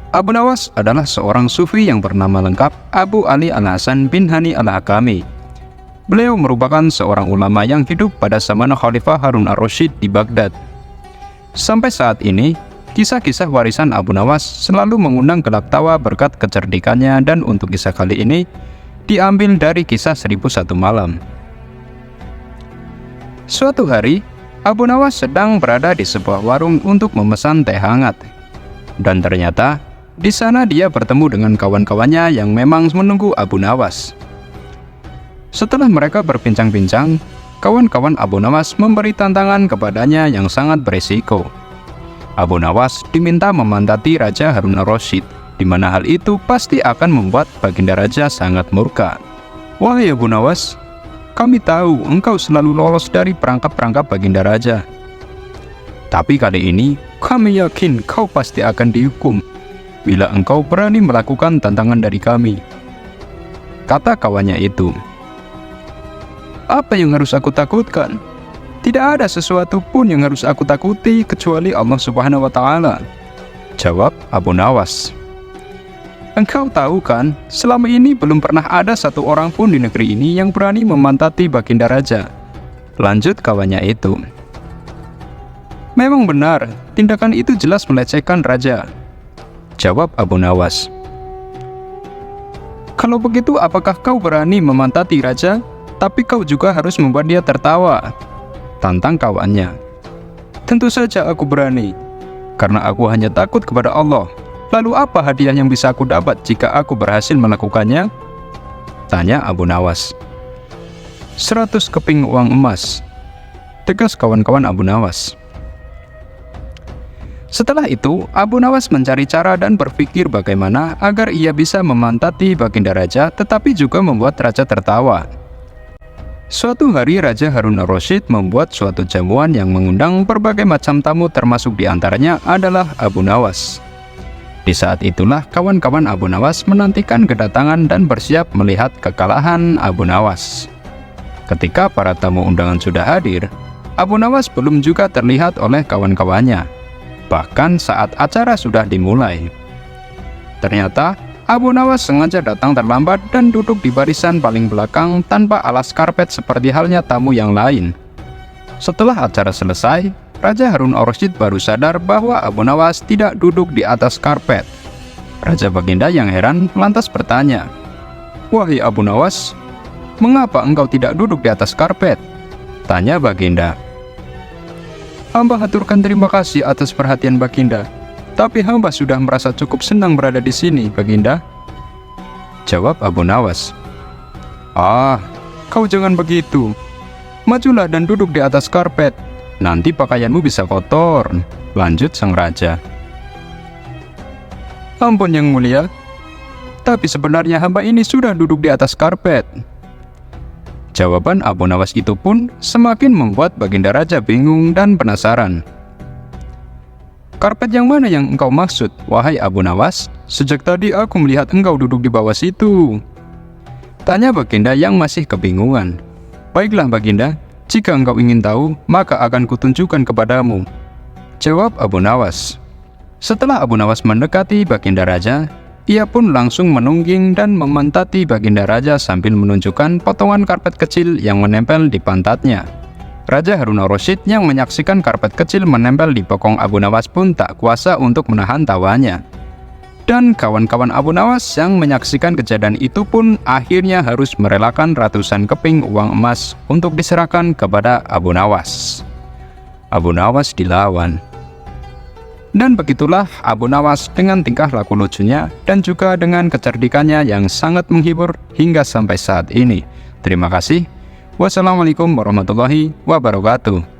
Abu Nawas adalah seorang sufi yang bernama lengkap Abu Ali Al-Hasan bin Hani Al-Hakami. Beliau merupakan seorang ulama yang hidup pada zaman Khalifah Harun Ar-Rasyid di Baghdad. Sampai saat ini, kisah-kisah warisan Abu Nawas selalu mengundang gelak tawa berkat kecerdikannya, dan untuk kisah kali ini diambil dari kisah 1001 Malam. Suatu hari, Abu Nawas sedang berada di sebuah warung untuk memesan teh hangat. Dan ternyata, di sana dia bertemu dengan kawan-kawannya yang memang menunggu Abu Nawas. Setelah mereka berbincang-bincang, kawan-kawan Abu Nawas memberi tantangan kepadanya yang sangat berisiko. Abu Nawas diminta memandati Raja Harun Ar-Rasyid, di mana hal itu pasti akan membuat Baginda Raja sangat murka. "Wahai Abu Nawas, kami tahu engkau selalu lolos dari perangkap-perangkap Baginda Raja. Tapi kali ini, kami yakin kau pasti akan dihukum bila engkau berani melakukan tantangan dari kami," kata kawannya itu. "Apa yang harus aku takutkan? Tidak ada sesuatu pun yang harus aku takuti kecuali Allah Subhanahu wa Ta'ala," jawab Abu Nawas. "Engkau tahu kan, selama ini belum pernah ada satu orang pun di negeri ini yang berani memantati Baginda Raja," lanjut kawannya itu. "Memang benar, tindakan itu jelas melecehkan Raja," jawab Abu Nawas. "Kalau begitu, apakah kau berani memantati Raja, tapi kau juga harus membuat dia tertawa?" tantang kawannya. "Tentu saja aku berani, karena aku hanya takut kepada Allah. Lalu apa hadiah yang bisa aku dapat jika aku berhasil melakukannya?" tanya Abu Nawas. "100 keping uang emas," tegas kawan-kawan Abu Nawas. Setelah itu, Abu Nawas mencari cara dan berpikir bagaimana agar ia bisa memantati Baginda Raja tetapi juga membuat Raja tertawa. Suatu hari Raja Harun Ar-Rasyid membuat suatu jamuan yang mengundang berbagai macam tamu, termasuk diantaranya adalah Abu Nawas. Di saat itulah kawan-kawan Abu Nawas menantikan kedatangan dan bersiap melihat kekalahan Abu Nawas. Ketika para tamu undangan sudah hadir, Abu Nawas belum juga terlihat oleh kawan-kawannya. Bahkan saat acara sudah dimulai, ternyata Abu Nawas sengaja datang terlambat dan duduk di barisan paling belakang tanpa alas karpet seperti halnya tamu yang lain. Setelah acara selesai, Raja Harun Ar-Rasyid baru sadar bahwa Abu Nawas tidak duduk di atas karpet. Raja Baginda yang heran lantas bertanya, "Wahai Abu Nawas, mengapa engkau tidak duduk di atas karpet?" tanya Baginda. "Hamba haturkan terima kasih atas perhatian Baginda, tapi hamba sudah merasa cukup senang berada di sini, Baginda," jawab Abu Nawas. "Ah, kau jangan begitu. Majulah dan duduk di atas karpet. Nanti pakaianmu bisa kotor," lanjut sang raja. "Ampun yang mulia, tapi sebenarnya hamba ini sudah duduk di atas karpet." Jawaban Abu Nawas itu pun semakin membuat Baginda Raja bingung dan penasaran. "Karpet yang mana yang engkau maksud, wahai Abu Nawas? Sejak tadi aku melihat engkau duduk di bawah situ," tanya Baginda yang masih kebingungan. "Baiklah Baginda, jika engkau ingin tahu, maka akan kutunjukkan kepadamu," jawab Abu Nawas. Setelah Abu Nawas mendekati Baginda Raja, ia pun langsung menungging dan memantati Baginda Raja sambil menunjukkan potongan karpet kecil yang menempel di pantatnya. Raja Harun Ar-Rasyid yang menyaksikan karpet kecil menempel di bokong Abu Nawas pun tak kuasa untuk menahan tawanya. Dan kawan-kawan Abu Nawas yang menyaksikan kejadian itu pun akhirnya harus merelakan ratusan keping uang emas untuk diserahkan kepada Abu Nawas. Abu Nawas dilawan. Dan begitulah Abu Nawas dengan tingkah laku lucunya dan juga dengan kecerdikannya yang sangat menghibur hingga sampai saat ini. Terima kasih. Wassalamualaikum warahmatullahi wabarakatuh.